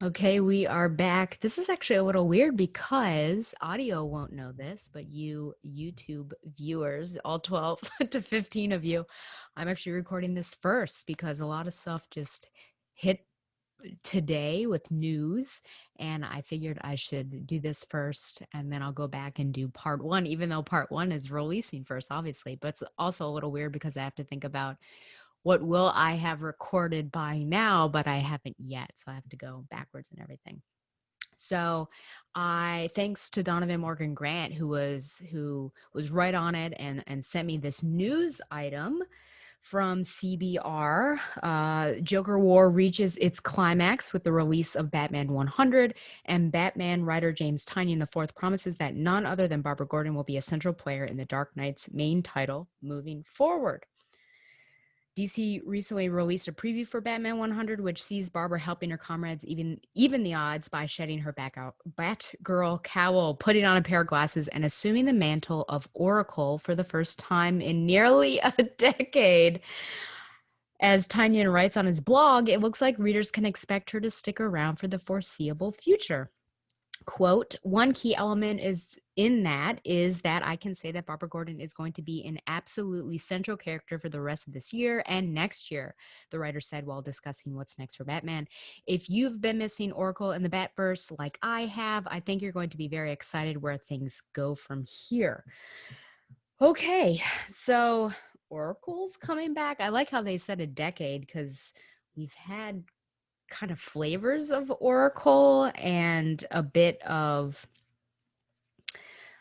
Okay, we are back. This is actually a little weird because audio won't know this, but you YouTube viewers, all 12 to 15 of you, I'm actually recording this first because a lot of stuff just hit today with news, and I figured I should do this first and then I'll go back and do part one, even though part one is releasing first, obviously. But it's also a little weird because I have to think about what will I have recorded by now, but I haven't yet. So I have to go backwards and everything. So I thanks to Donovan Morgan Grant who was right on it and sent me this news item from CBR. Joker War reaches its climax with the release of Batman 100, and Batman writer James Tynion IV promises that none other than Barbara Gordon will be a central player in the Dark Knight's main title moving forward. DC recently released a preview for Batman 100, which sees Barbara helping her comrades even the odds by shedding her Batgirl cowl, putting on a pair of glasses, and assuming the mantle of Oracle for the first time in nearly a decade. As Tynion writes on his blog, it looks like readers can expect her to stick around for the foreseeable future. Quote, one key element is that I can say that Barbara Gordon is going to be an absolutely central character for the rest of this year and next year, the writer said while discussing what's next for Batman. If you've been missing Oracle in the Batverse like I have, I think you're going to be very excited where things go from here. Okay, so Oracle's coming back. I like how they said a decade because we've had kind of flavors of Oracle and a bit of,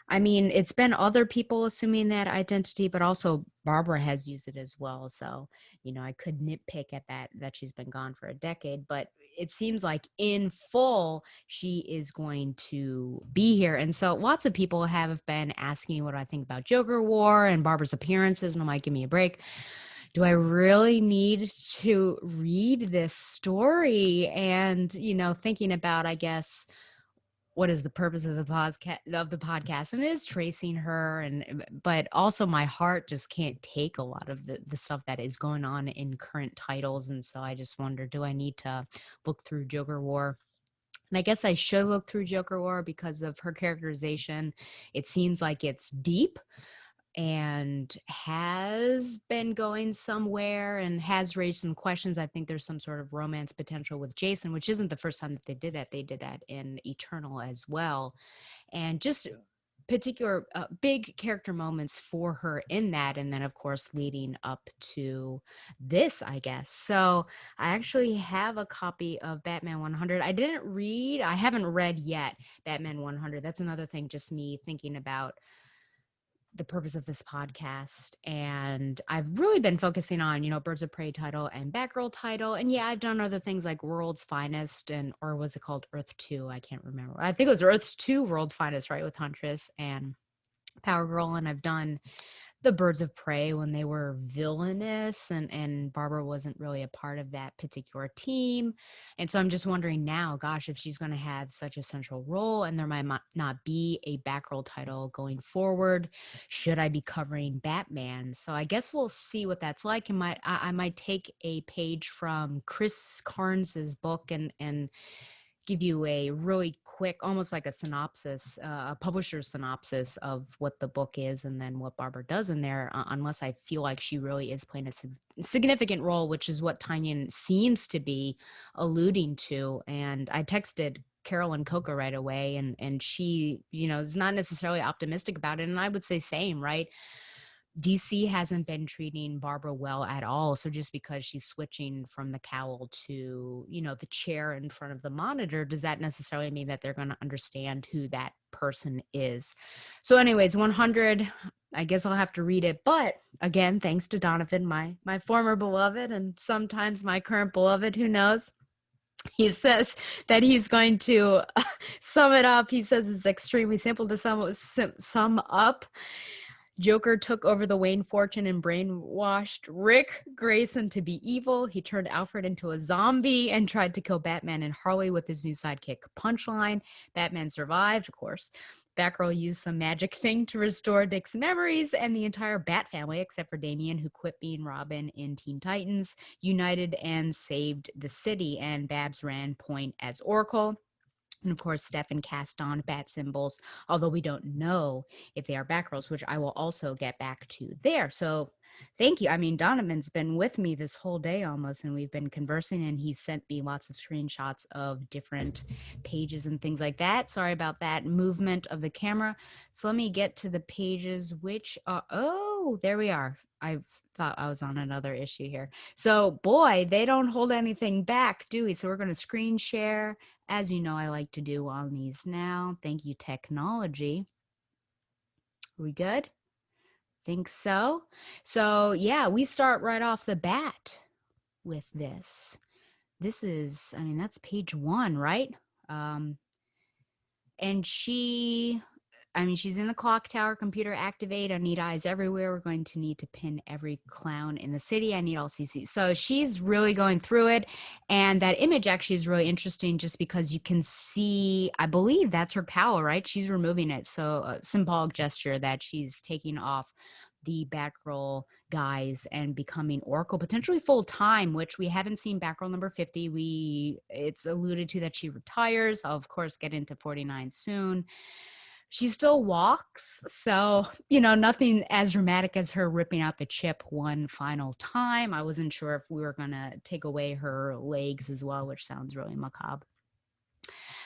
I mean, it's been other people assuming that identity, but also Barbara has used it as well. So, I could nitpick at that she's been gone for a decade, but it seems like in full she is going to be here. And so lots of people have been asking what I think about Joker War and Barbara's appearances, and I'm like, give me a break. Do I really need to read this story? And, thinking about, I guess, what is the purpose of the podcast, and it is tracing her, and but also my heart just can't take a lot of the stuff that is going on in current titles, and so I just wonder, do I need to look through Joker War? And I guess I should look through Joker War because of her characterization. It seems like it's deep and has been going somewhere and has raised some questions. I think there's some sort of romance potential with Jason, which isn't the first time that they did that. They did that in Eternal as well. And just particular big character moments for her in that. And then, of course, leading up to this, I guess. So I actually have a copy of Batman 100. I haven't read yet Batman 100. That's another thing, just me thinking about the purpose of this podcast, and I've really been focusing on Birds of Prey title and Batgirl title, and yeah, I've done other things like World's Finest, and or was it called Earth 2? I can't remember. I think it was Earth 2 World Finest, right, with Huntress and Power Girl. And I've done the Birds of Prey when they were villainous, and Barbara wasn't really a part of that particular team. And so I'm just wondering now, gosh, if she's going to have such a central role and there might not be a Batgirl title going forward, should I be covering Batman? So I guess we'll see what that's like. And I might take a page from Chris Carnes's book and give you a really quick, almost like a synopsis, a publisher's synopsis of what the book is and then what Barbara does in there, unless I feel like she really is playing a significant role, which is what Tynion seems to be alluding to. And I texted Carolyn Coca right away, and she, is not necessarily optimistic about it. And I would say same, right? DC hasn't been treating Barbara well at all. So just because she's switching from the cowl to, the chair in front of the monitor, does that necessarily mean that they're going to understand who that person is? So anyways, 100, I guess I'll have to read it. But again, thanks to Donovan, my former beloved and sometimes my current beloved, who knows? He says that he's going to sum it up. He says it's extremely simple to sum up. Joker took over the Wayne fortune and brainwashed Rick Grayson to be evil. He turned Alfred into a zombie and tried to kill Batman and Harley with his new sidekick Punchline. Batman survived, of course. Batgirl used some magic thing to restore Dick's memories, and the entire Bat family, except for Damian, who quit being Robin in Teen Titans, united and saved the city, and Babs ran point as Oracle. And of course, Stefan cast on bat symbols, although we don't know if they are Batgirls, which I will also get back to there. So thank you. I mean, Donovan's been with me this whole day almost, and we've been conversing, and he sent me lots of screenshots of different pages and things like that. Sorry about that movement of the camera. So let me get to the pages, which are, oh, there we are. I thought I was on another issue here. So boy, they don't hold anything back, do we? So we're going to screen share, as you know I like to do on these now. Thank you, technology. Are we good? Think so. So yeah, we start right off the bat with this. This is, I mean, that's page 1, right? And she's in the clock tower, computer activate. I need eyes everywhere. We're going to need to pin every clown in the city. I need all CC. So she's really going through it. And that image actually is really interesting just because you can see, I believe that's her cowl, right? She's removing it. So a symbolic gesture that she's taking off the Batgirl guys and becoming Oracle potentially full time, which we haven't seen Batgirl number 50. It's alluded to that she retires. I'll of course get into 49 soon. She still walks, so nothing as dramatic as her ripping out the chip one final time. I wasn't sure if we were gonna take away her legs as well, which sounds really macabre.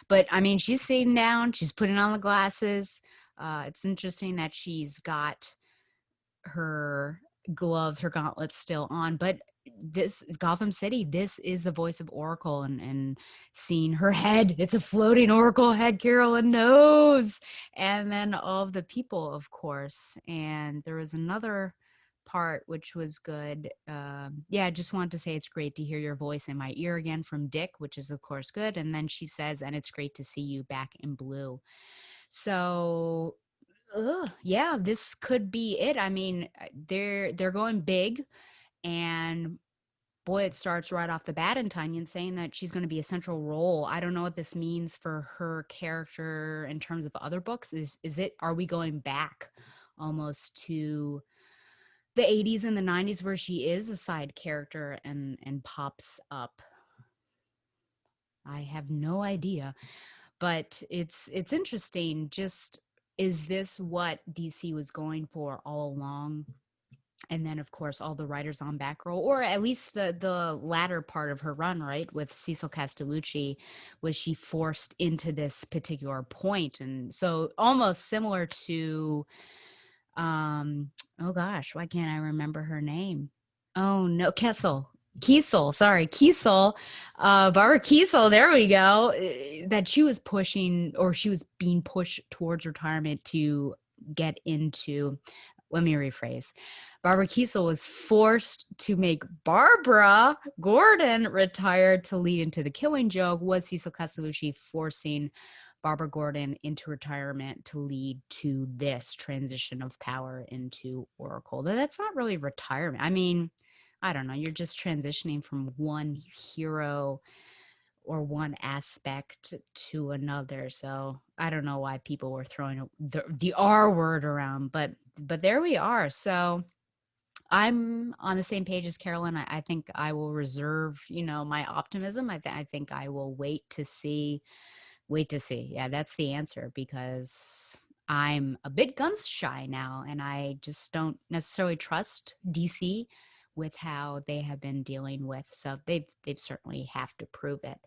But I mean, she's sitting down, she's putting on the glasses. It's interesting that she's got her gloves, her gauntlets still on, but this Gotham City, this is the voice of Oracle, and seeing her head, it's a floating Oracle head, Carolyn knows, and then all of the people, of course. And there was another part which was good. Yeah, I just wanted to say it's great to hear your voice in my ear again from Dick, which is of course good. And then she says, and it's great to see you back in blue. So yeah, this could be it. I mean, they're going big, and boy, it starts right off the bat in Tanyan saying that she's going to be a central role. I don't know what this means for her character in terms of other books. Are we going back almost to the 80s and the 90s where she is a side character and pops up? I have no idea. But it's interesting. Just, is this what DC was going for all along? And then of course all the writers on Batgirl, or at least the latter part of her run, right, with Cecil Castellucci, was she forced into this particular point? And so almost similar to oh gosh, why can't I remember her name? Oh no, Kiesel, Barbara Kiesel, there we go. That she was pushing, or she was being pushed towards retirement to get into, let me rephrase. Barbara Kiesel was forced to make Barbara Gordon retire to lead into the Killing Joke. Was Cecil Castellucci forcing Barbara Gordon into retirement to lead to this transition of power into Oracle? That's not really retirement. I mean, I don't know. You're just transitioning from one hero or one aspect to another. So I don't know why people were throwing the R word around, but there we are. So I'm on the same page as Carolyn. I think I will reserve, my optimism. I think I will wait to see. Yeah, that's the answer, because I'm a bit gun shy now, and I just don't necessarily trust DC with how they have been dealing with. So they've certainly have to prove it.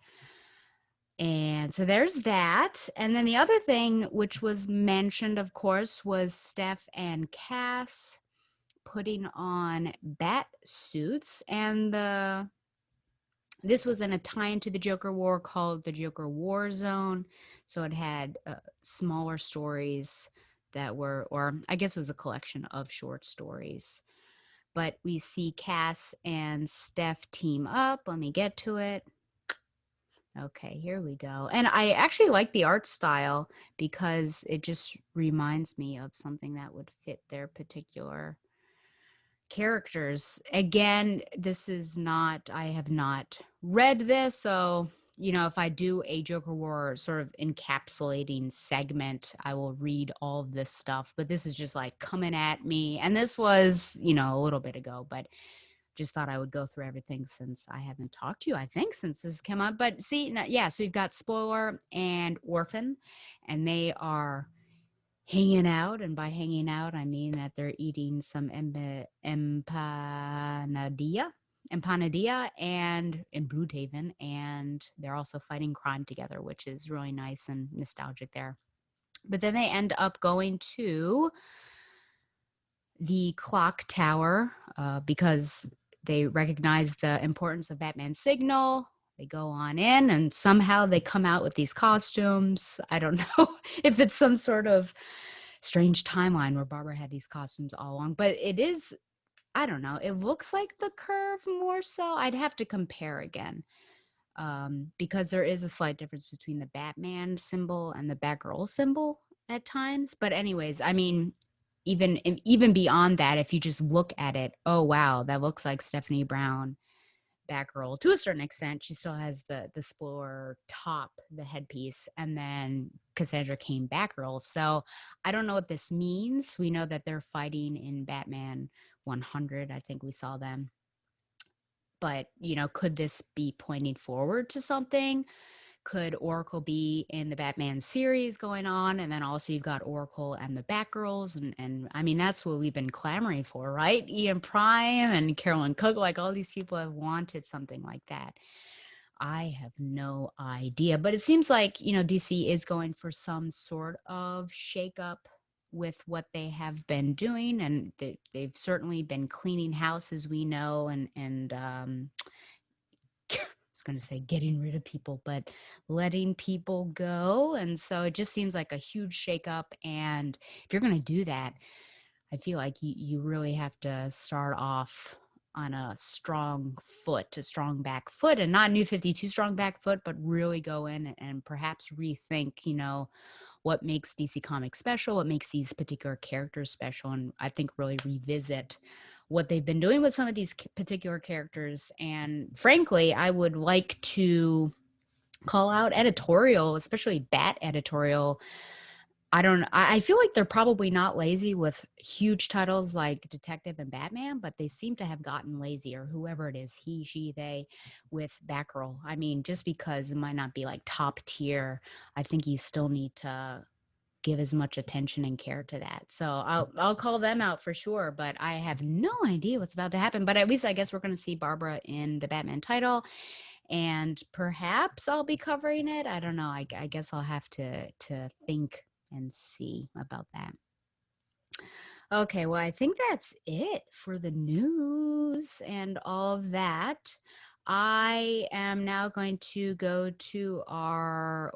And so there's that. And then the other thing which was mentioned, of course, was Steph and Cass putting on bat suits, and this was in a tie into the Joker War called the Joker War Zone. So it had smaller stories that were, or I guess it was a collection of short stories. But we see Cass and Steph team up. Let me get to it. Okay, here we go. And I actually like the art style because it just reminds me of something that would fit their particular characters. Again, this is not, I have not read this. So, if I do a Joker War sort of encapsulating segment, I will read all of this stuff. But this is just like coming at me. And this was, a little bit ago, but just thought I would go through everything since I haven't talked to you, I think, since this came up. But see, yeah, so you've got Spoiler and Orphan, and they are hanging out. And by hanging out, I mean that they're eating some empanadilla and in Broodhaven, and they're also fighting crime together, which is really nice and nostalgic there. But then they end up going to the clock tower because they recognize the importance of Batman's signal. They go on in and somehow they come out with these costumes. I don't know if it's some sort of strange timeline where Barbara had these costumes all along, but it is, I don't know, it looks like the curve more so. I'd have to compare again because there is a slight difference between the Batman symbol and the Batgirl symbol at times. But anyways, I mean, even beyond that, if you just look at it, oh wow, that looks like Stephanie Brown Batgirl to a certain extent. She still has the spoiler top, the headpiece, and then Cassandra Cain Batgirl. So I don't know what this means. We know that they're fighting in Batman 100. I think we saw them. But, could this be pointing forward to something? Could Oracle be in the Batman series going on? And then also you've got Oracle and the Batgirls. And I mean, that's what we've been clamoring for, right? Ian Prime and Carolyn Cook, like all these people have wanted something like that. I have no idea. But it seems like, DC is going for some sort of shakeup with what they have been doing. And they've certainly been cleaning house, as we know, and I was going to say getting rid of people, but letting people go. And so it just seems like a huge shakeup. And if you're going to do that, I feel like you really have to start off on a strong foot, a strong back foot, and not New 52 strong back foot, but really go in and perhaps rethink, what makes DC Comics special, what makes these particular characters special, and I think really revisit what they've been doing with some of these particular characters. And frankly, I would like to call out editorial, especially Bat editorial. I feel like they're probably not lazy with huge titles like Detective and Batman, but they seem to have gotten lazy, or whoever it is, he, she, they, with Batgirl. I mean, just because it might not be like top tier, I think you still need to give as much attention and care to that. So I'll call them out for sure, but I have no idea what's about to happen. But at least I guess we're going to see Barbara in the Batman title, and perhaps I'll be covering it. I don't know. I guess I'll have to think and see about that. Okay, well, I think that's it for the news and all of that. I am now going to go to our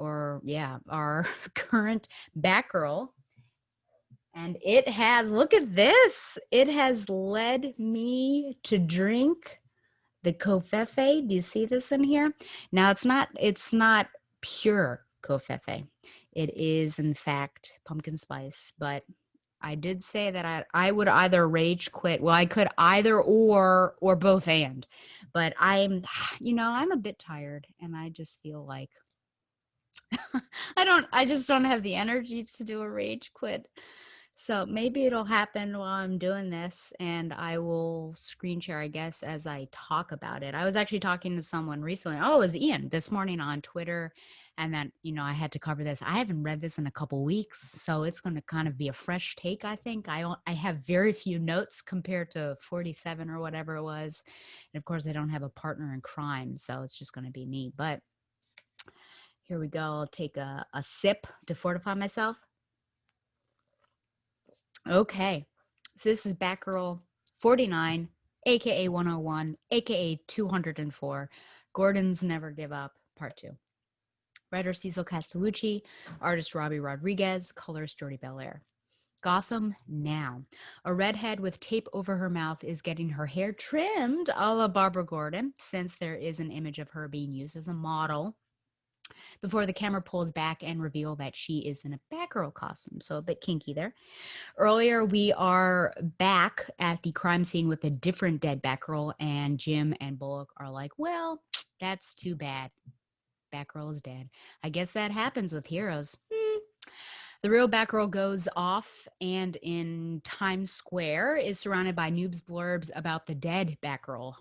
current Batgirl. And it has, look at this. It has led me to drink the COVFEFE. Do you see this in here? Now it's not pure COVFEFE. It is in fact pumpkin spice, but I did say that I would either rage quit. Well, I could either or both and. But I'm a bit tired and I just feel like I just don't have the energy to do a rage quit. So maybe it'll happen while I'm doing this and I will screen share, I guess, as I talk about it. I was actually talking to someone recently. Oh, it was Ian this morning on Twitter. And then, I had to cover this. I haven't read this in a couple weeks, so it's going to kind of be a fresh take, I think. I have very few notes compared to 47 or whatever it was. And of course, I don't have a partner in crime, so it's just going to be me. But here we go. I'll take a sip to fortify myself. Okay. So this is Batgirl 49, aka 101, aka 204. Gordon's Never Give Up, Part 2. Writer Cecil Castellucci, artist Robbie Rodriguez, colorist Jordi Belair. Gotham now. A redhead with tape over her mouth is getting her hair trimmed a la Barbara Gordon, since there is an image of her being used as a model before the camera pulls back and reveal that she is in a Batgirl costume. So a bit kinky there. Earlier, we are back at the crime scene with a different dead Batgirl, and Jim and Bullock are like, well, that's too bad. Batgirl is dead. I guess that happens with heroes. The real Batgirl goes off and in Times Square is surrounded by noobs blurbs about the dead Batgirl,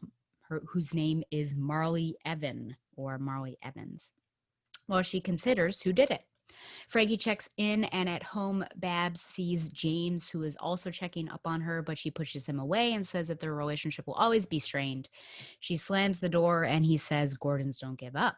whose name is Marley Evan or Marley Evans. Well, she considers who did it. Frankie checks in, and at home, Babs sees James, who is also checking up on her, but she pushes him away and says that their relationship will always be strained. She slams the door, and he says, Gordons don't give up.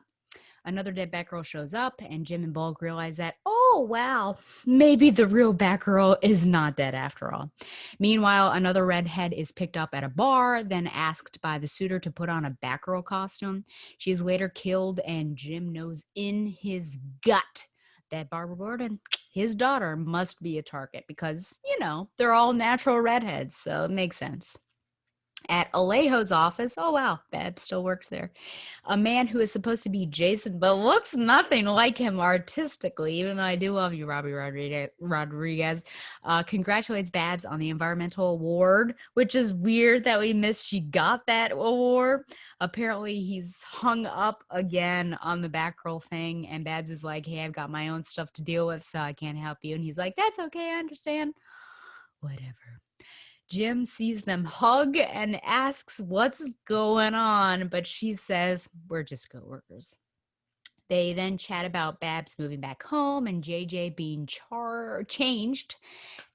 Another dead Batgirl shows up, and Jim and Bullock realize that, oh, wow, maybe the real Batgirl is not dead after all. Meanwhile, another redhead is picked up at a bar, then asked by the suitor to put on a Batgirl costume. She is later killed, and Jim knows in his gut that Barbara Gordon, his daughter, must be a target because, they're all natural redheads, so it makes sense. At Alejo's office, oh wow, Babs still works there. A man who is supposed to be Jason, but looks nothing like him artistically, even though I do love you, Robbie Rodriguez, congratulates Babs on the environmental award, which is weird that we missed she got that award. Apparently, he's hung up again on the Batgirl thing, and Babs is like, hey, I've got my own stuff to deal with, so I can't help you. And he's like, that's okay, I understand. Whatever. Jim sees them hug and asks what's going on, but she says, we're just coworkers. They then chat about Babs moving back home and JJ being changed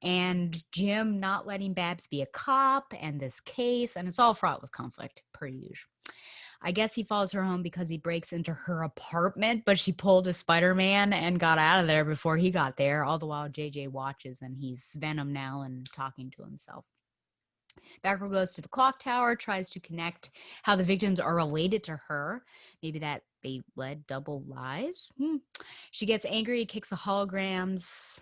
and Jim not letting Babs be a cop and this case, and it's all fraught with conflict, per usual. I guess he follows her home because he breaks into her apartment, but she pulled a Spider-Man and got out of there before he got there, all the while JJ watches and he's Venom now and talking to himself. Batgirl goes to the clock tower, tries to connect how the victims are related to her. Maybe that they led double lives. She gets angry, kicks the holograms,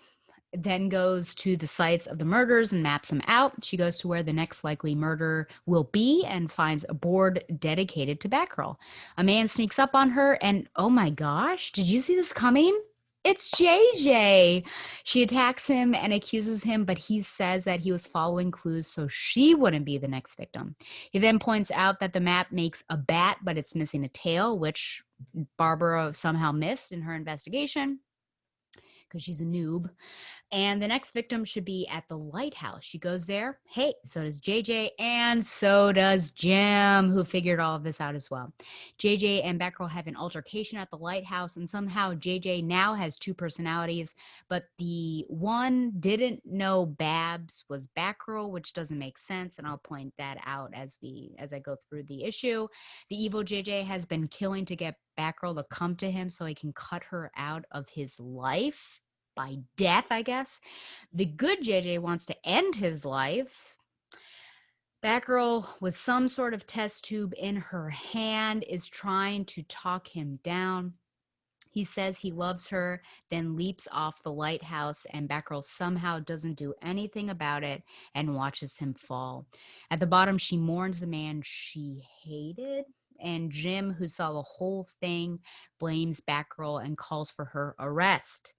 then goes to the sites of the murders and maps them out. She goes to where the next likely murder will be and finds a board dedicated to Batgirl. A man sneaks up on her and, oh my gosh, did you see this coming? It's JJ. She attacks him and accuses him, but he says that he was following clues so she wouldn't be the next victim. He then points out that the map makes a bat, but it's missing a tail, which Barbara somehow missed in her investigation because she's a noob. And the next victim should be at the lighthouse. She goes there. Hey, so does JJ, and so does Jim, who figured all of this out as well. JJ and Batgirl have an altercation at the lighthouse, and somehow JJ now has two personalities, but the one didn't know Babs was Batgirl, which doesn't make sense, and I'll point that out as I go through the issue. The evil JJ has been killing to get Batgirl to come to him so he can cut her out of his life by death, I guess. The good JJ wants to end his life. Batgirl, with some sort of test tube in her hand, is trying to talk him down. He says he loves her, then leaps off the lighthouse, and Batgirl somehow doesn't do anything about it and watches him fall. At the bottom, she mourns the man she hated, and Jim, who saw the whole thing, blames Batgirl and calls for her arrest.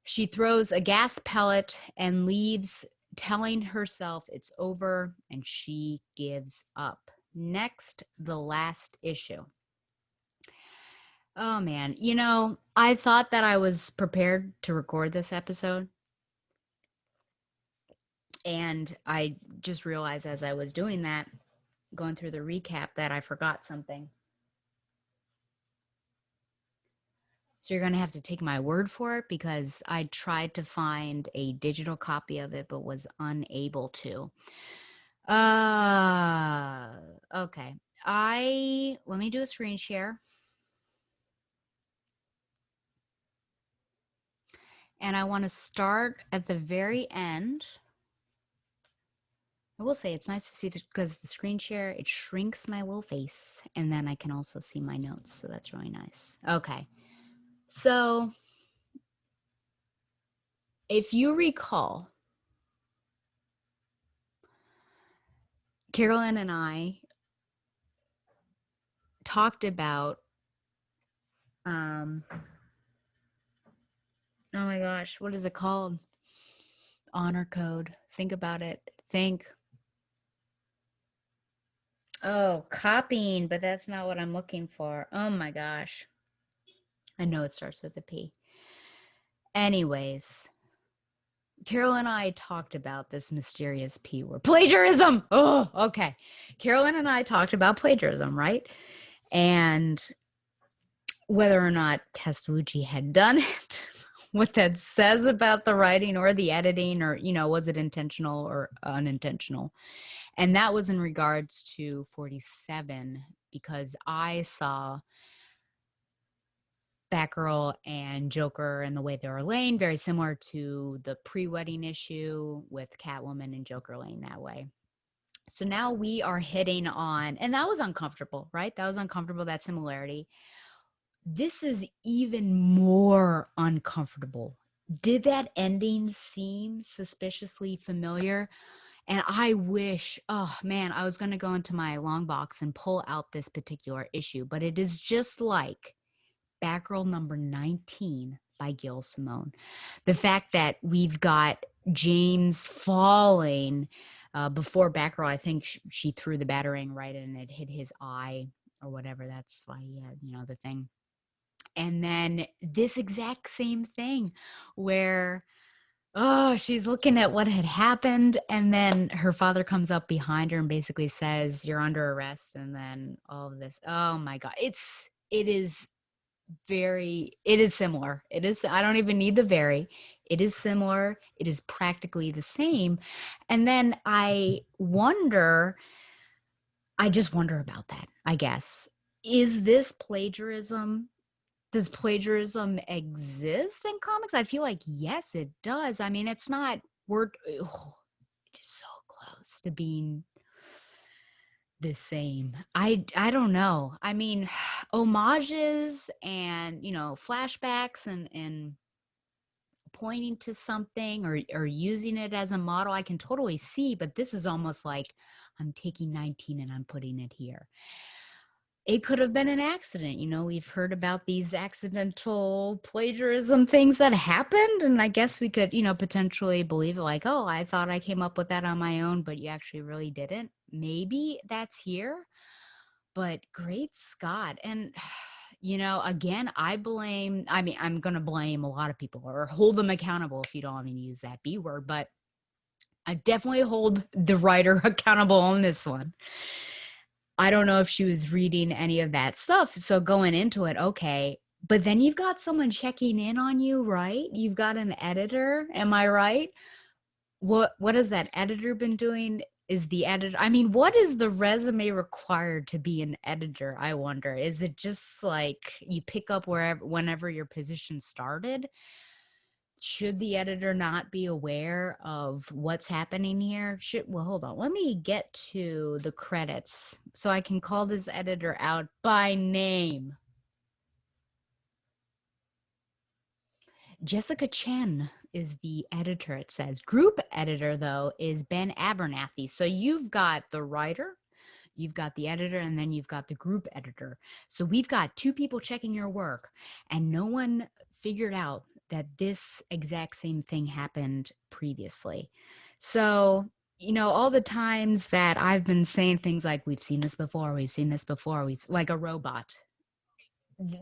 She throws a gas pellet and leaves, telling herself it's over, and she gives up. Next, the last issue. Oh man, I thought that I was prepared to record this episode, and I just realized as I was doing that, going through the recap, that I forgot something. So you're going to have to take my word for it because I tried to find a digital copy of it but was unable to. Okay. Let me do a screen share. And I want to start at the very end. I will say it's nice to see because the screen share, it shrinks my little face. And then I can also see my notes. So that's really nice. Okay. So if you recall, Carolyn and I talked about Oh my gosh, what is it called? Honor code. Think about it. Oh, copying, but that's not what I'm looking for. Oh my gosh. I know it starts with a P. Anyways, Carol and I talked about this mysterious P word. Plagiarism. Oh, okay. Carolyn and I talked about plagiarism, right? And whether or not Testucci had done it, what that says about the writing or the editing, or, was it intentional or unintentional? And that was in regards to 47, because I saw Batgirl and Joker and the way they were laying very similar to the pre-wedding issue with Catwoman and Joker laying that way. So now we are hitting on, and that was uncomfortable, right? That was uncomfortable, that similarity. This is even more uncomfortable. Did that ending seem suspiciously familiar? And I wish, oh man, I was going to go into my long box and pull out this particular issue, but it is just like Batgirl number 19 by Gil Simone. The fact that we've got James falling before Batgirl, I think she threw the batarang right and it hit his eye or whatever. That's why he had, the thing. And then this exact same thing where, oh, she's looking at what had happened. And then her father comes up behind her and basically says, "You're under arrest." And then all of this. Oh my God. It is similar. I don't even need the very. It is similar. It is practically the same. And then I just wonder about that, I guess. Is this plagiarism? Does plagiarism exist in comics? I feel like yes, it does. I mean, it's not it is so close to being the same. I don't know. I mean, homages and, flashbacks and pointing to something or using it as a model, I can totally see, but this is almost like I'm taking 19 and I'm putting it here. It could have been an accident. We've heard about these accidental plagiarism things that happened. And I guess we could, potentially believe it, like, oh, I thought I came up with that on my own, but you actually really didn't. Maybe that's here, but great Scott. And, again, I'm going to blame a lot of people or hold them accountable if you don't want me to use that B word, but I definitely hold the writer accountable on this one. I don't know if she was reading any of that stuff. So going into it, okay. But then you've got someone checking in on you, right? You've got an editor. Am I right? What has that editor been doing? Is the editor, I mean, what is the resume required to be an editor? I wonder. Is it just like you pick up whenever your position started? Should the editor not be aware of what's happening here? Well, hold on. Let me get to the credits so I can call this editor out by name. Jessica Chen is the editor, it says. Group editor, though, is Ben Abernathy. So you've got the writer, you've got the editor, and then you've got the group editor. So we've got two people checking your work, and no one figured out that this exact same thing happened previously. So, all the times that I've been saying things like, we've seen this before, like a robot.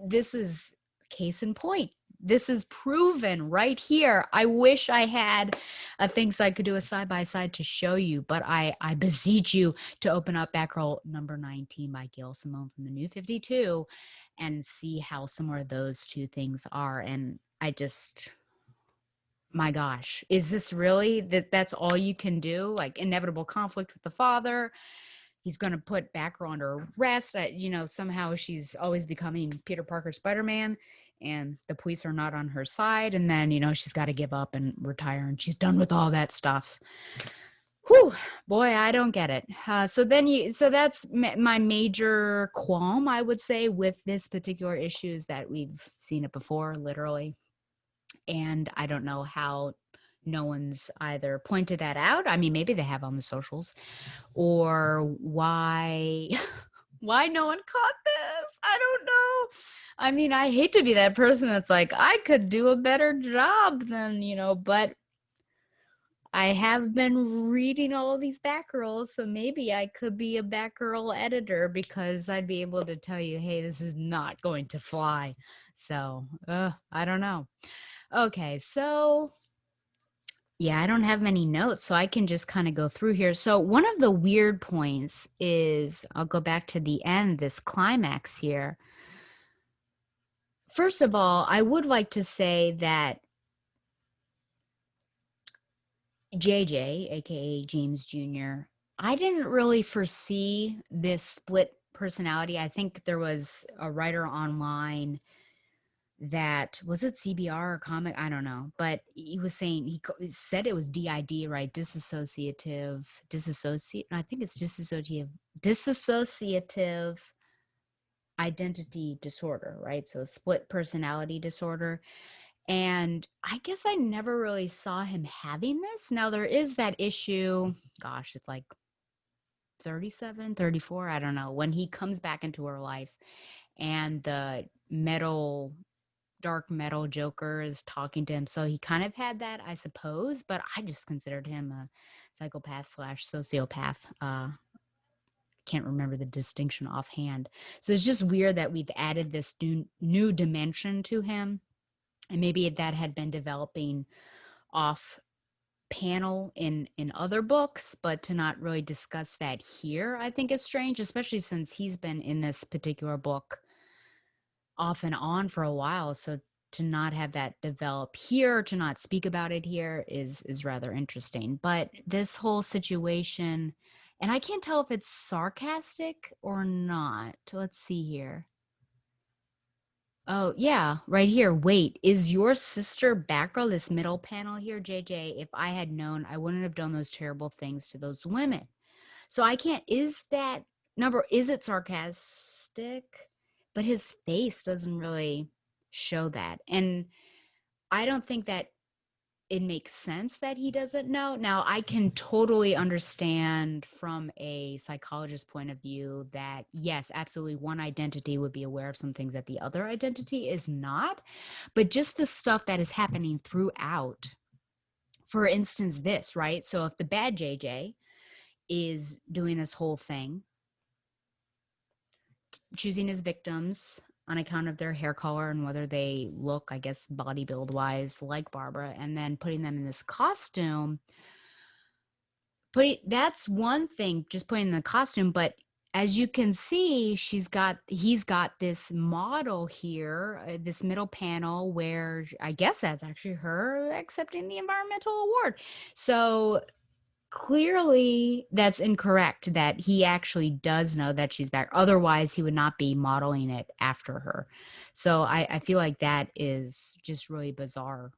This is case in point. This is proven right here. I wish I had a thing so I could do a side by side to show you, but I beseech you to open up Batgirl number 19 by Gail Simone from the New 52 and see how similar those two things are. And my gosh, is this really that's all you can do? Like inevitable conflict with the father. He's going to put Batgirl under arrest. Somehow she's always becoming Peter Parker Spider-Man and the police are not on her side. And then, she's got to give up and retire and she's done with all that stuff. Whew, boy, I don't get it. So that's my major qualm, I would say, with this particular issue is that we've seen it before, literally. And I don't know how no one's either pointed that out. I mean, maybe they have on the socials, or why Why no one caught this? I don't know. I mean, I hate to be that person that's like, I could do a better job than, but I have been reading all these Batgirls, so maybe I could be a Batgirl editor because I'd be able to tell you, hey, this is not going to fly. So, I don't know. Okay, so yeah, I don't have many notes, so I can just kind of go through here. So one of the weird points is, I'll go back to the end, this climax here. First of all, I would like to say that JJ, aka James Jr., I didn't really foresee this split personality. I think there was a writer online that was it CBR or comic, I don't know, but he was saying he said it was DID, right? Dissociate, I think it's dissociative identity disorder, right? So split personality disorder. And I guess I never really saw him having this. Now there is that issue, gosh, it's like 37, 34, I don't know, when he comes back into her life and the dark metal Joker is talking to him. So he kind of had that, I suppose, but I just considered him a psychopath slash sociopath. Can't remember the distinction offhand. So it's just weird that we've added this new dimension to him. And maybe that had been developing off panel in other books, but to not really discuss that here, I think is strange, especially since he's been in this particular book off and on for a while. So to not have that develop here, to not speak about it here is rather interesting. But this whole situation, and I can't tell if it's sarcastic or not. Let's see here. Oh, yeah, right here. Wait, is your sister Batgirl? This middle panel here, JJ. If I had known, I wouldn't have done those terrible things to those women. So I can't, is it sarcastic? But his face doesn't really show that. And I don't think that it makes sense that he doesn't know. Now, I can totally understand from a psychologist point of view that, yes, absolutely, one identity would be aware of some things that the other identity is not. But just the stuff that is happening throughout, for instance, this, right? So if the bad JJ is doing this whole thing, choosing his victims on account of their hair color and whether they look, I guess, body build wise like Barbara, and then putting them in this costume. That's one thing, just putting in the costume, but as you can see, he's got this model here, this middle panel where I guess that's actually her accepting the environmental award. So clearly that's incorrect, that he actually does know that she's back. Otherwise, he would not be modeling it after her. So I feel like that is just really bizarre.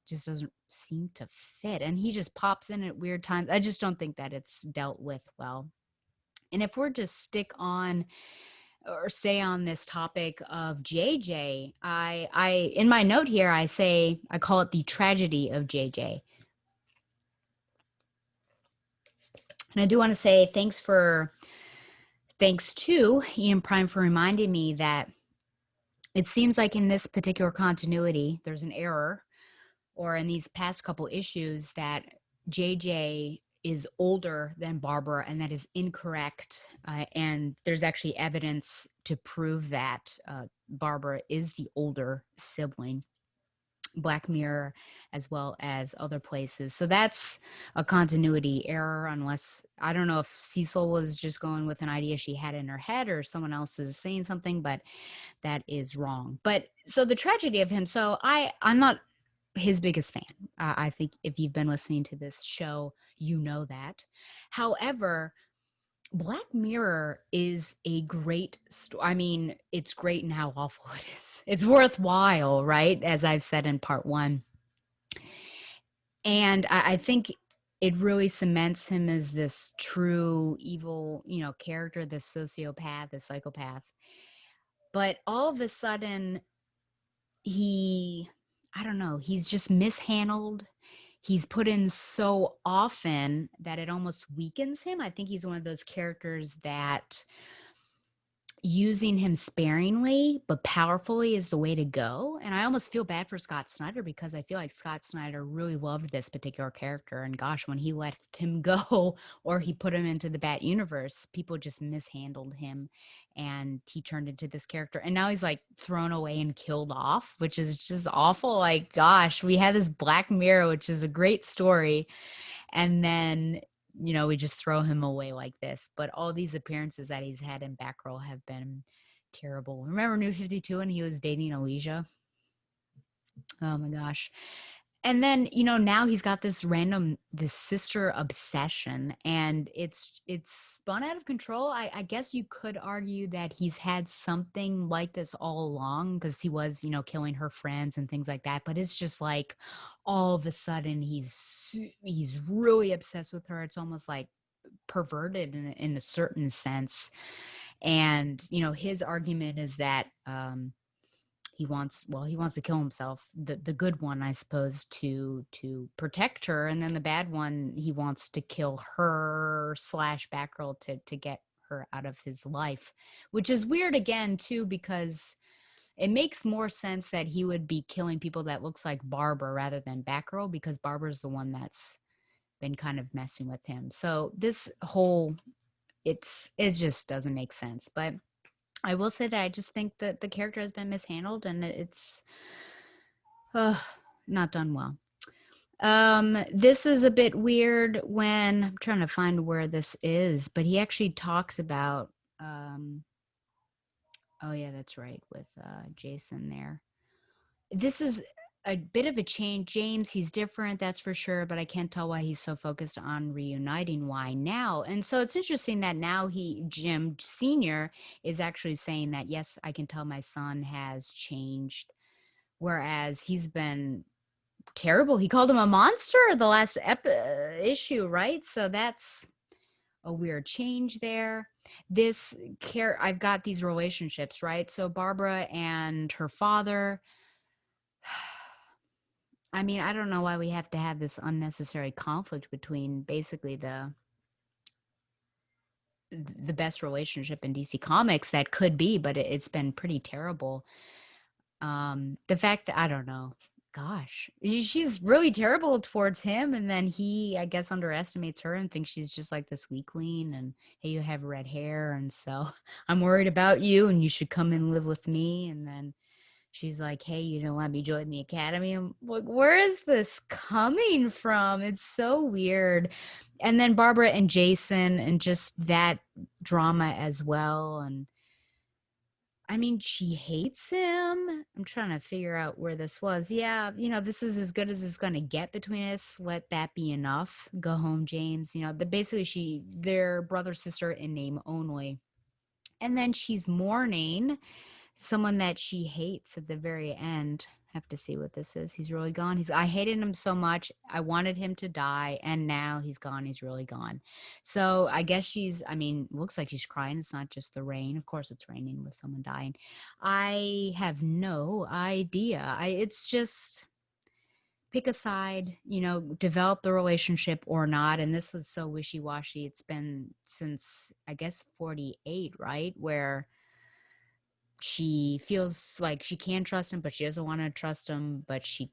Just doesn't seem to fit. And he just pops in at weird times. I just don't think that it's dealt with well. And if we're just stick on or stay on this topic of JJ, I in my note here I call it the tragedy of JJ. And I do want to say thanks to Ian Prime for reminding me that it seems like in this particular continuity, there's an error, or in these past couple issues, that JJ is older than Barbara, and that is incorrect. And there's actually evidence to prove that Barbara is the older sibling. Black Mirror as well as other places. So that's a continuity error, unless I don't know if Cecil was just going with an idea she had in her head or someone else is saying something, but that is wrong. But so the tragedy of him, so I'm not his biggest fan. I think if you've been listening to this show, you know that. However, Black Mirror is a great I mean, it's great in how awful it is. It's worthwhile, right? As I've said in part one. And I think it really cements him as this true evil, character, this sociopath, this psychopath. But all of a sudden, I don't know, he's just mishandled. He's put in so often that it almost weakens him. I think he's one of those characters that using him sparingly but powerfully is the way to go. And I almost feel bad for Scott Snyder because I feel like Scott Snyder really loved this particular character. And gosh, when he let him go or he put him into the Bat universe, people just mishandled him and he turned into this character. And now he's like thrown away and killed off, which is just awful. Like, gosh, we had this Black Mirror, which is a great story. And then we just throw him away like this. But all these appearances that he's had in Batgirl have been terrible. Remember New 52 and he was dating Alicia? Oh my gosh. And then, now he's got this sister obsession, and it's spun out of control. I guess you could argue that he's had something like this all along because he was, killing her friends and things like that. But it's just like all of a sudden he's really obsessed with her. It's almost like perverted in a certain sense. And, his argument is that, he wants to kill himself, the good one, I suppose, to protect her, and then the bad one, he wants to kill her slash Batgirl to get her out of his life, which is weird again too, because it makes more sense that he would be killing people that looks like Barbara rather than Batgirl, because Barbara's the one that's been kind of messing with him. So this whole it just doesn't make sense. But I will say that I just think that the character has been mishandled, and it's not done well. This is a bit weird when I'm trying to find where this is, but he actually talks about, oh yeah, that's right, with Jason there. This is a bit of a change. James, he's different, that's for sure, but I can't tell why he's so focused on reuniting. Why now? And so it's interesting that now Jim Sr. is actually saying that, yes, I can tell my son has changed, whereas he's been terrible. He called him a monster the last issue, right? So that's a weird change there. I've got these relationships, right? So Barbara and her father, I mean, I don't know why we have to have this unnecessary conflict between basically the best relationship in DC Comics that could be, but it's been pretty terrible. The fact that, I don't know, gosh, she's really terrible towards him, and then he, I guess, underestimates her and thinks she's just like this weakling, and hey, you have red hair, and so I'm worried about you, and you should come and live with me. And then she's like, hey, you don't let me join the academy. I'm like, where is this coming from? It's so weird. And then Barbara and Jason and just that drama as well. And I mean, she hates him. I'm trying to figure out where this was. Yeah, this is as good as it's going to get between us. Let that be enough. Go home, James. Basically they're brother, sister in name only. And then she's mourning someone that she hates at the very end. Have to see what this is. He's really gone. I hated him so much. I wanted him to die, and now he's gone. He's really gone. So I guess looks like she's crying. It's not just the rain. Of course it's raining with someone dying. I have no idea. It's just pick a side, develop the relationship or not. And this was so wishy-washy. It's been since, I guess, 48, right? Where she feels like she can trust him, but she doesn't want to trust him, but she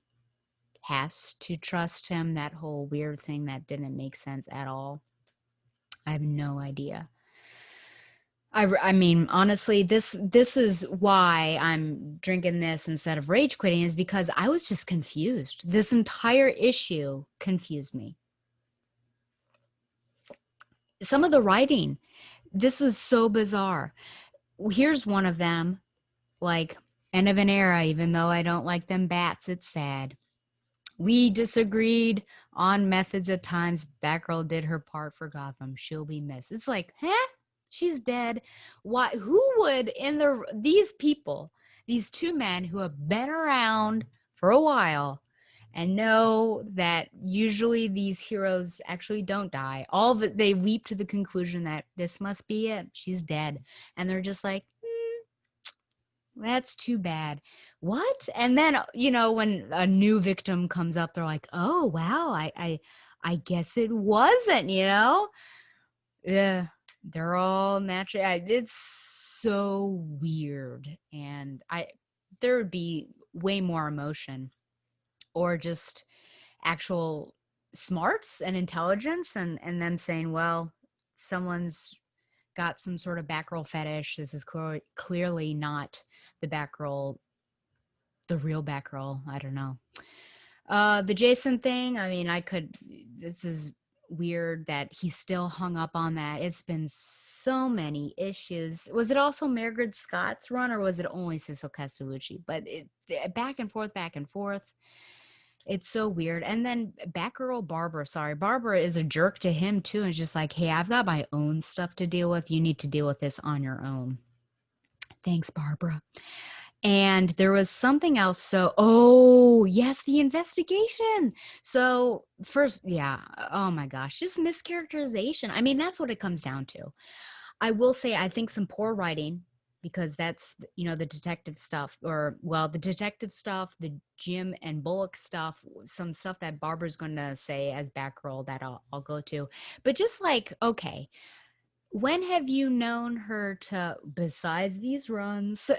has to trust him. That whole weird thing that didn't make sense at all. I have no idea. I mean, honestly, this is why I'm drinking this instead of rage quitting, is because I was just confused. This entire issue confused me. Some of the writing, this was so bizarre. Here's one of them, like, end of an era, even though I don't like them bats, it's sad. We disagreed on methods at times. Batgirl did her part for Gotham. She'll be missed. It's like, huh? She's dead. Why? Who would these people, these two men who have been around for a while and know that usually these heroes actually don't die. All of it, they leap to the conclusion that this must be it. She's dead. And they're just like, that's too bad. What? And then, when a new victim comes up, they're like, oh, wow, I guess it wasn't, Yeah, they're all natural. It's so weird. And there would be way more emotion or just actual smarts and intelligence and them saying, well, someone's got some sort of Batgirl fetish. This is clearly not the Batgirl, the real Batgirl. I don't know. The Jason thing, I mean, this is weird that he's still hung up on that. It's been so many issues. Was it also Margaret Scott's run or was it only Cecil Castellucci? But back and forth, back and forth. It's so weird. And then Batgirl Barbara, sorry, Barbara is a jerk to him too. And it's just like, hey, I've got my own stuff to deal with. You need to deal with this on your own. Thanks, Barbara. And there was something else. So, oh, yes, the investigation. So, first, yeah, oh my gosh, just mischaracterization. I mean, that's what it comes down to. I will say, I think some poor writing because that's, the detective stuff, or, well, the detective stuff, the Jim and Bullock stuff, some stuff that Barbara's going to say as Batgirl that I'll go to. But just like, okay, when have you known her to, besides these runs,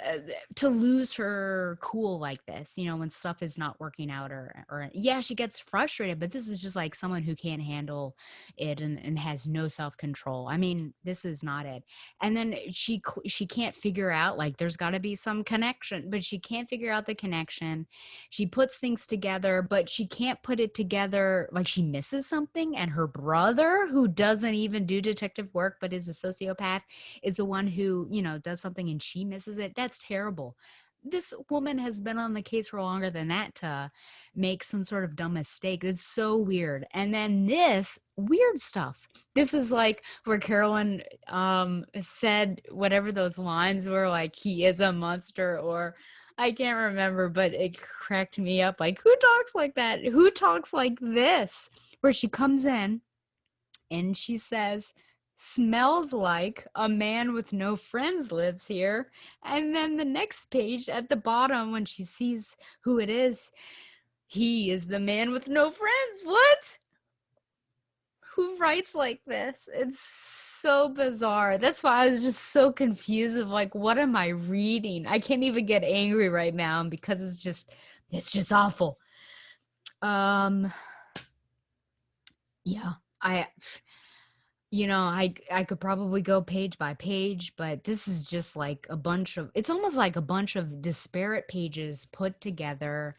to lose her cool like this? When stuff is not working out, or yeah, she gets frustrated, but this is just like someone who can't handle it and has no self control. I mean, this is not it. And then she can't figure out, like, there's got to be some connection, but she can't figure out the connection. She puts things together, but she can't put it together. Like, she misses something, and her brother, who doesn't even do detective work but is a sociopath, is the one who, does something and she misses it. That's terrible. This woman has been on the case for longer than that to make some sort of dumb mistake. It's so weird. And then this weird stuff. This is like where Carolyn said whatever those lines were, like, he is a monster, or I can't remember, but it cracked me up. Like, who talks like that? Who talks like this? Where she comes in and she says, smells like a man with no friends lives here. And then the next page at the bottom, when she sees who it is, he is the man with no friends. What? Who writes like this? It's so bizarre. That's why I was just so confused of, like, what am I reading? I can't even get angry right now because it's just awful. Yeah, I could probably go page by page, but this is just like it's almost like a bunch of disparate pages put together,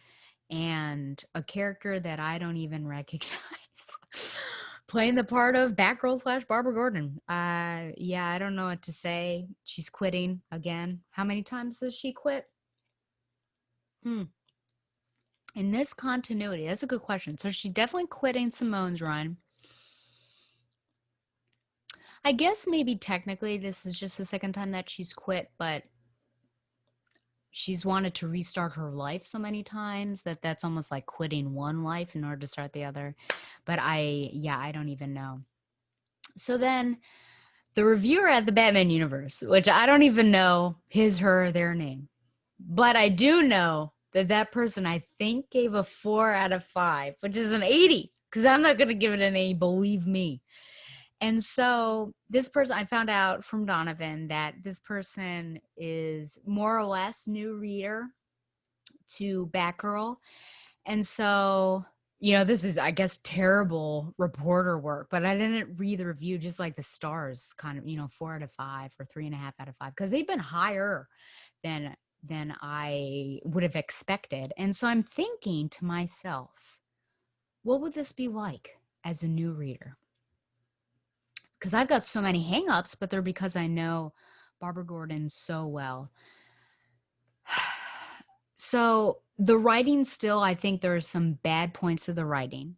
and a character that I don't even recognize playing the part of Batgirl / Barbara Gordon. Yeah, I don't know what to say. She's quitting again. How many times does she quit? In this continuity, that's a good question. So she's definitely quitting Simone's run. I guess maybe technically this is just the second time that she's quit, but she's wanted to restart her life so many times that's almost like quitting one life in order to start the other. But I don't even know. So then the reviewer at the Batman universe, which I don't even know his, her, their name, but I do know that person, I think, gave a 4 out of 5, which is an 80, because I'm not going to give it an A, believe me. And so this person, I found out from Donovan that this person is more or less new reader to Batgirl. And so, this is, I guess, terrible reporter work, but I didn't read the review, just like the stars kind of, 4 out of 5 or 3.5 out of 5, because they've been higher than I would have expected. And so I'm thinking to myself, what would this be like as a new reader? Because I've got so many hangups, but they're because I know Barbara Gordon so well. So the writing still, I think there are some bad points to the writing.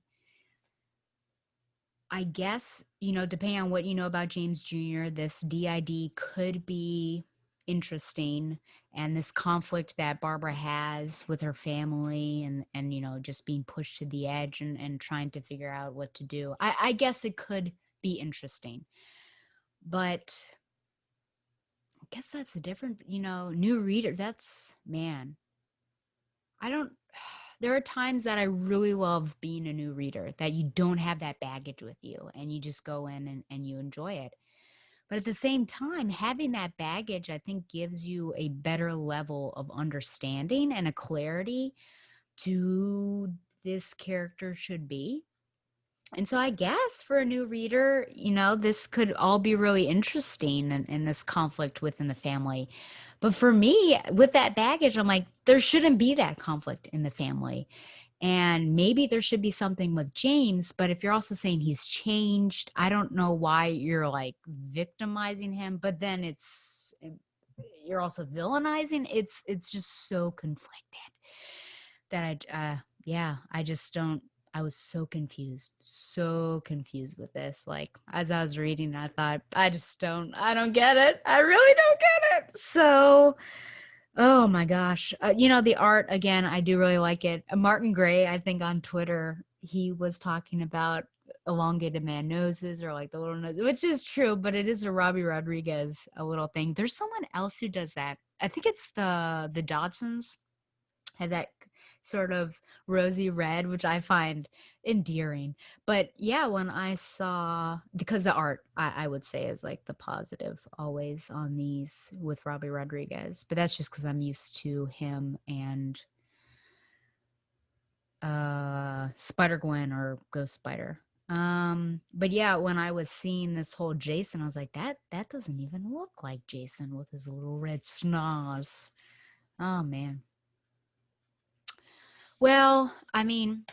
I guess, depending on what you know about James Jr., this DID could be interesting. And this conflict that Barbara has with her family and just being pushed to the edge and trying to figure out what to do. I guess it could be interesting. But I guess that's a different, new reader. That's, man, I don't, there are times that I really love being a new reader, that you don't have that baggage with you and you just go in and you enjoy it. But at the same time, having that baggage, I think, gives you a better level of understanding and a clarity to who this character should be. And so I guess for a new reader, this could all be really interesting in this conflict within the family. But for me, with that baggage, I'm like, there shouldn't be that conflict in the family. And maybe there should be something with James, but if you're also saying he's changed, I don't know why you're like victimizing him, but then you're also villainizing. It's just so conflicted that I just don't. I was so confused with this. Like as I was reading, I thought, I don't get it. I really don't get it. So, oh my gosh. The art, again, I do really like it. Martin Gray, I think on Twitter, he was talking about elongated man noses or like the little nose, which is true, but it is a Robbie Rodriguez, a little thing. There's someone else who does that. I think it's the Dodsons have that sort of rosy red, which I find endearing. But yeah, when I saw, because the art, I would say, is like the positive always on these with Robbie Rodriguez. But that's just because I'm used to him and Spider-Gwen or Ghost Spider. But yeah, when I was seeing this whole Jason, I was like, that doesn't even look like Jason with his little red snars. Oh man. Well, I mean,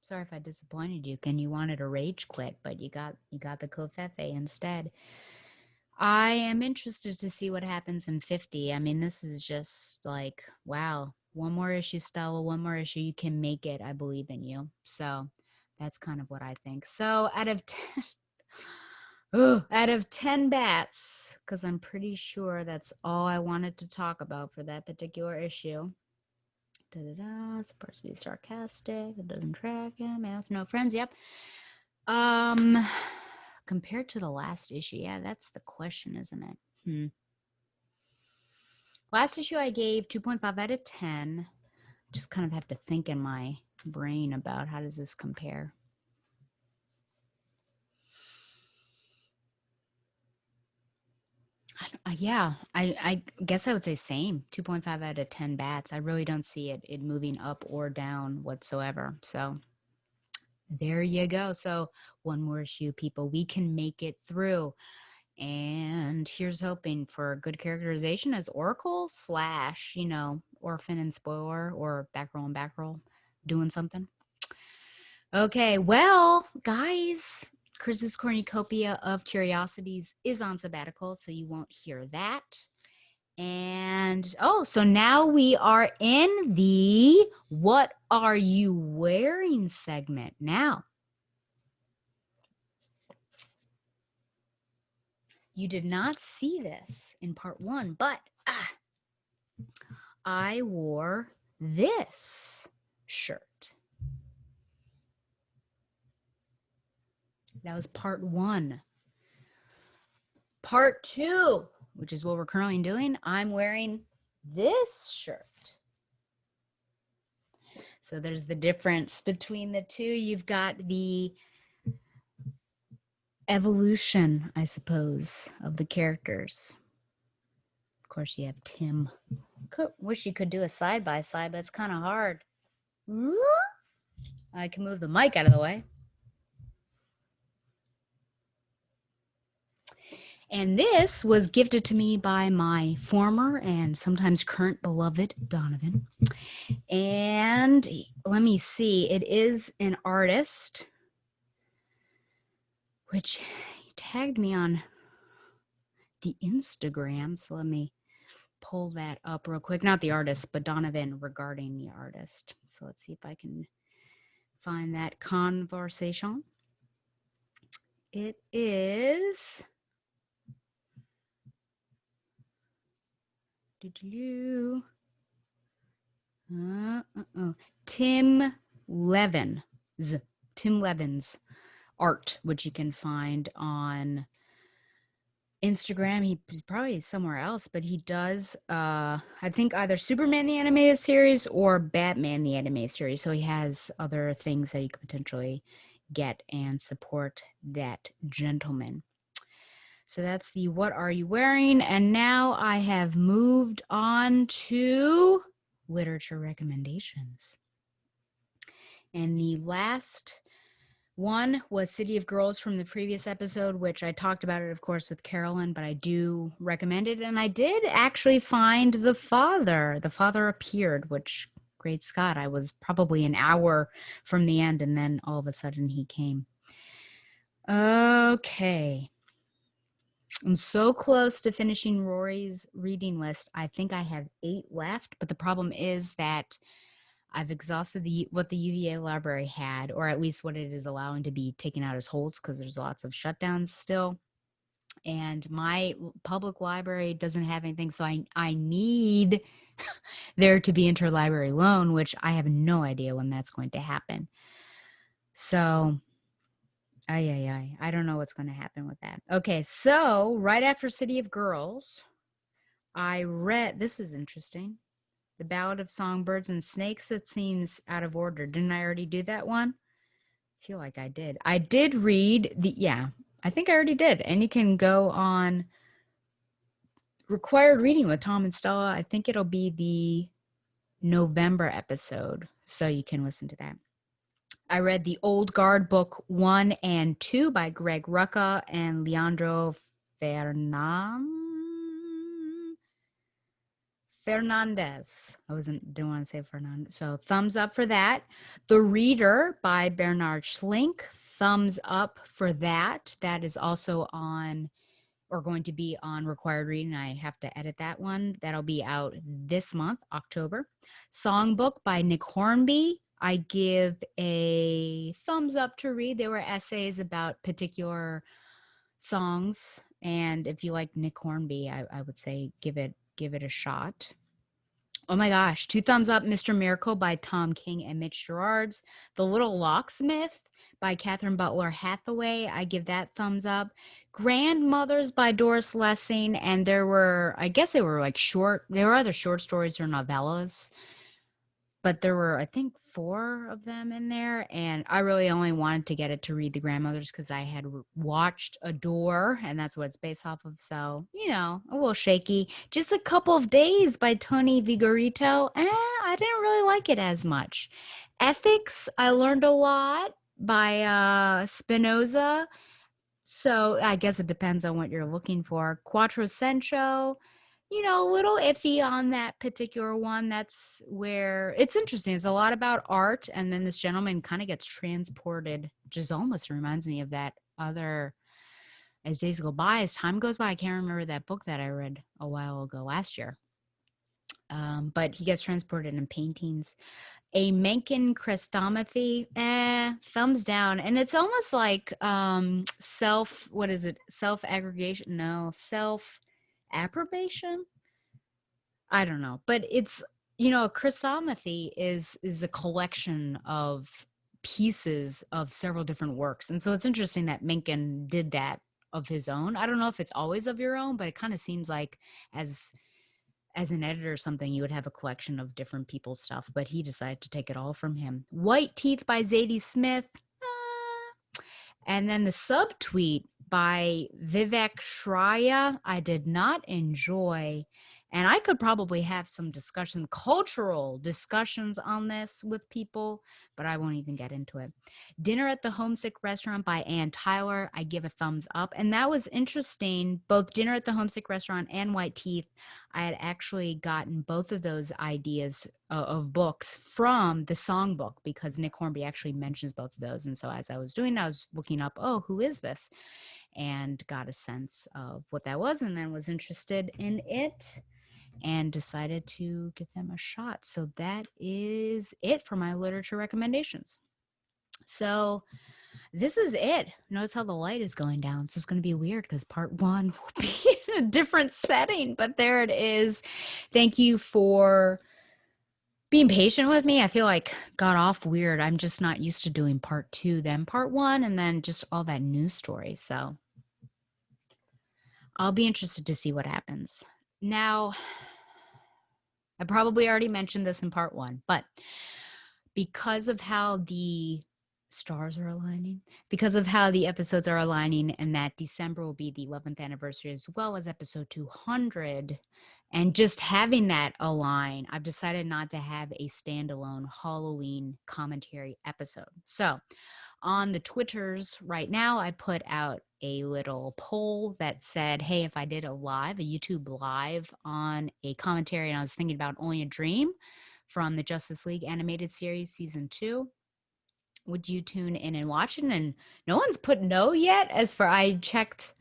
sorry if I disappointed you. And you wanted a rage quit, but you got the COVFEFE instead. I am interested to see what happens in 50. I mean, this is just like, wow. One more issue, Stella. One more issue. You can make it. I believe in you. So that's kind of what I think. So out of 10, out of 10 bats, because I'm pretty sure that's all I wanted to talk about for that particular issue. Supposed to be sarcastic. It doesn't track him. Math, no friends. Yep. Compared to the last issue, yeah, that's the question, isn't it? Last issue I gave 2.5 out of 10. Just kind of have to think in my brain about how does this compare. I guess I would say same. 2.5 out of 10 bats. I really don't see it moving up or down whatsoever. So there you go. So one more issue, people. We can make it through. And here's hoping for good characterization as Oracle / Orphan and Spoiler or Batgirl and Batgirl doing something. Okay, well, guys, Chris's Cornucopia of Curiosities is on sabbatical, so you won't hear that. And so now we are in the What Are You Wearing segment. Now, you did not see this in part 1, but I wore this shirt. That was part 1. Part 2, which is what we're currently doing, I'm wearing this shirt. So there's the difference between the two. You've got the evolution, I suppose, of the characters. Of course, you have Tim. Wish you could do a side-by-side, but it's kind of hard. I can move the mic out of the way. And this was gifted to me by my former and sometimes current beloved Donovan. And let me see, it is an artist, which he tagged me on the Instagram. So let me pull that up real quick. Not the artist, but Donovan regarding the artist. So let's see if I can find that conversation. It is Tim Levin's art, which you can find on Instagram. He's probably somewhere else, but he does I think either Superman the animated series or Batman the animated series. So he has other things that you could potentially get and support that gentleman. So that's the What Are You Wearing? And now I have moved on to literature recommendations. And the last one was City of Girls from the previous episode, which I talked about it, of course, with Carolyn, but I do recommend it. And I did actually find the father. The father appeared, which, great Scott, I was probably an hour from the end, and then all of a sudden he came. Okay. I'm so close to finishing Rory's reading list. I think I have 8 left, but the problem is that I've exhausted what the UVA library had, or at least what it is allowing to be taken out as holds, because there's lots of shutdowns still. And my public library doesn't have anything, so I need there to be interlibrary loan, which I have no idea when that's going to happen. So I don't know what's going to happen with that. Okay, so right after City of Girls, I read, this is interesting, The Ballad of Songbirds and Snakes. That seems out of order. Didn't I already do that one? I feel like I did. I did read I think I already did. And you can go on Required Reading with Tom and Stella. I think it'll be the November episode, so you can listen to that. I read the Old Guard book 1 and 2 by Greg Rucka and Leandro Fernandez. Didn't want to say Fernandez. So thumbs up for that. The Reader by Bernard Schlink. Thumbs up for that. That is also on, or going to be on, Required Reading. I have to edit that one. That'll be out this month, October. Songbook by Nick Hornby. I give a thumbs up to read. They were essays about particular songs, and if you like Nick Hornby, I would say give it a shot. Oh my gosh, 2 thumbs up, Mr. Miracle by Tom King and Mitch Gerards. The Little Locksmith by Catherine Butler Hathaway. I give that thumbs up. Grandmothers by Doris Lessing, and there were, I guess they were like there were other short stories or novellas, but there were, I think, 4 of them in there, and I really only wanted to get it to read the grandmothers because I had watched Adore, and that's what it's based off of, so, a little shaky. Just a Couple of Days by Tony Vigorito. I didn't really like it as much. Ethics, I learned a lot by Spinoza, so I guess it depends on what you're looking for. Quattrocencio, a little iffy on that particular one. That's where it's interesting. It's a lot about art, and then this gentleman kind of gets transported, just almost reminds me of that other As Days Go By, As Time Goes By. I can't remember that book that I read a while ago last year. But he gets transported in paintings. A Mencken Chrestomathy, thumbs down. And it's almost like self-aggregation? No, self-approbation? I don't know. But it's, a Chrestomathy is a collection of pieces of several different works. And so it's interesting that Mencken did that of his own. I don't know if it's always of your own, but it kind of seems like as an editor or something, you would have a collection of different people's stuff, but he decided to take it all from him. White Teeth by Zadie Smith. And then the Subtweet by Vivek Shraya, I did not enjoy. And I could probably have some cultural discussions on this with people, but I won't even get into it. Dinner at the Homesick Restaurant by Ann Tyler, I give a thumbs up. And that was interesting. Both Dinner at the Homesick Restaurant and White Teeth, I had actually gotten both of those ideas of books from the songbook, because Nick Hornby actually mentions both of those. And so as I was doing, I was looking up, who is this? And got a sense of what that was, and then was interested in it and decided to give them a shot. So that is it for my literature recommendations. So this is it. Notice how the light is going down. So it's going to be weird because part 1 will be in a different setting, but there it is. Thank you for being patient with me. I feel like got off weird. I'm just not used to doing part 2, then part 1, and then just all that news story. So I'll be interested to see what happens. Now, I probably already mentioned this in part 1, but because of how the stars are aligning because of how the episodes are aligning, and that December will be the 11th anniversary as well as episode 200. And just having that align, I've decided not to have a standalone Halloween commentary episode. So on the Twitters right now, I put out a little poll that said, hey, if I did a YouTube live on a commentary, and I was thinking about Only a Dream from the Justice League animated series season 2, would you tune in and watch it? And no one's put no yet. As for I checked,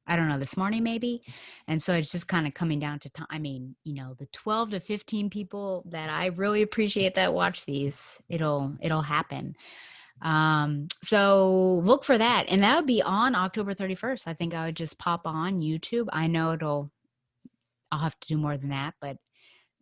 I don't know, this morning maybe. And so it's just kind of coming down to time. I mean, the 12 to 15 people that I really appreciate that watch these, it'll happen. So look for that. And that would be on October 31st. I think I would just pop on YouTube. I know I'll have to do more than that,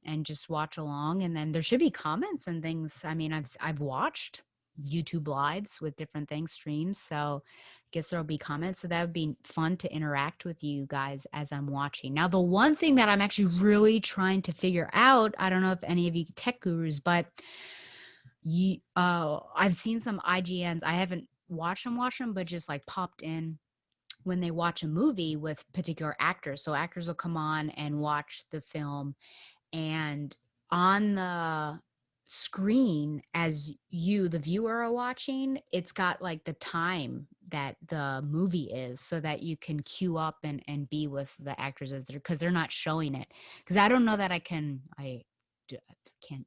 and just watch along. And then there should be comments and things. I mean, I've watched YouTube lives with different things, streams. So I guess there'll be comments. So that would be fun to interact with you guys as I'm watching. Now, the one thing that I'm actually really trying to figure out, I don't know if any of you tech gurus, but I've seen some IGNs. I haven't watched them, but just like popped in when they watch a movie with particular actors. So actors will come on and watch the film, and on the screen, as you, the viewer, are watching, it's got like the time that the movie is, so that you can queue up and be with the actors as because they're not showing it. Because I don't know that I can't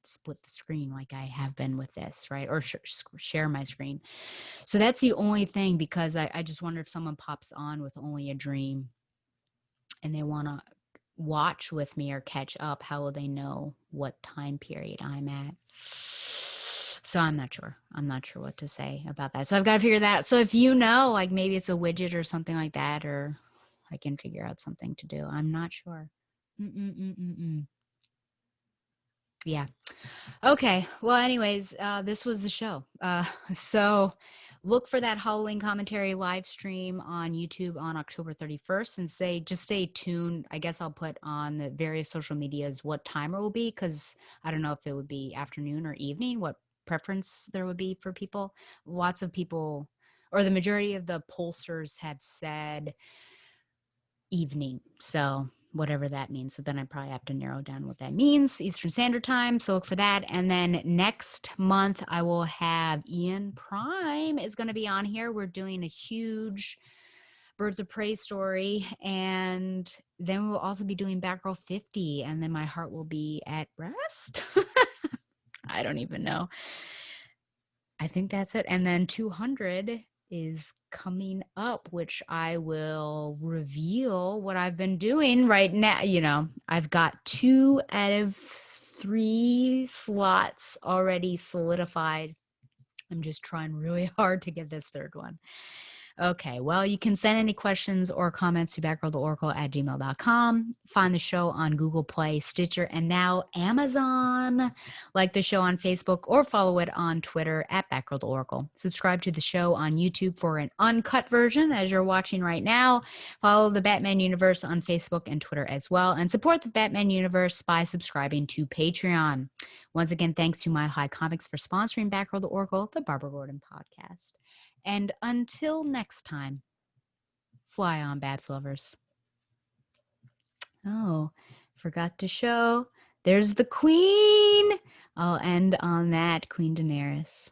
split the screen like I have been with this, right? Or share my screen. So that's the only thing, because I just wonder if someone pops on with Only a Dream and they want to watch with me or catch up, how will they know what time period I'm at? So I'm not sure. I'm not sure what to say about that. So I've got to figure that out. So if you know, like maybe it's a widget or something like that, or I can figure out something to do. I'm not sure. Yeah. Okay. Well, anyways, this was the show. So look for that Halloween commentary live stream on YouTube on October 31st, and stay tuned. I guess I'll put on the various social medias what time it will be, because I don't know if it would be afternoon or evening, what preference there would be for people. Lots of people, or the majority of the pollsters, have said evening. So whatever that means. So then I probably have to narrow down what that means. Eastern Standard Time. So look for that. And then next month I will have Ian Prime is going to be on here. We're doing a huge Birds of Prey story. And then we'll also be doing Batgirl 50. And then my heart will be at rest. I don't even know. I think that's it. And then 200 is coming up, which I will reveal what I've been doing right now. I've got 2 out of 3 slots already solidified. I'm just trying really hard to get this third one. Okay, well, you can send any questions or comments to batgirltheoracle@gmail.com. Find the show on Google Play, Stitcher, and now Amazon. Like the show on Facebook or follow it on Twitter @BatgirlTheOracle. Subscribe to the show on YouTube for an uncut version, as you're watching right now. Follow the Batman Universe on Facebook and Twitter as well. And support the Batman Universe by subscribing to Patreon. Once again, thanks to Mile High Comics for sponsoring Batgirl the Oracle, the Barbara Gordon podcast. And until next time, fly on, Babs lovers. Oh, forgot to show. There's the Queen. I'll end on that, Queen Daenerys.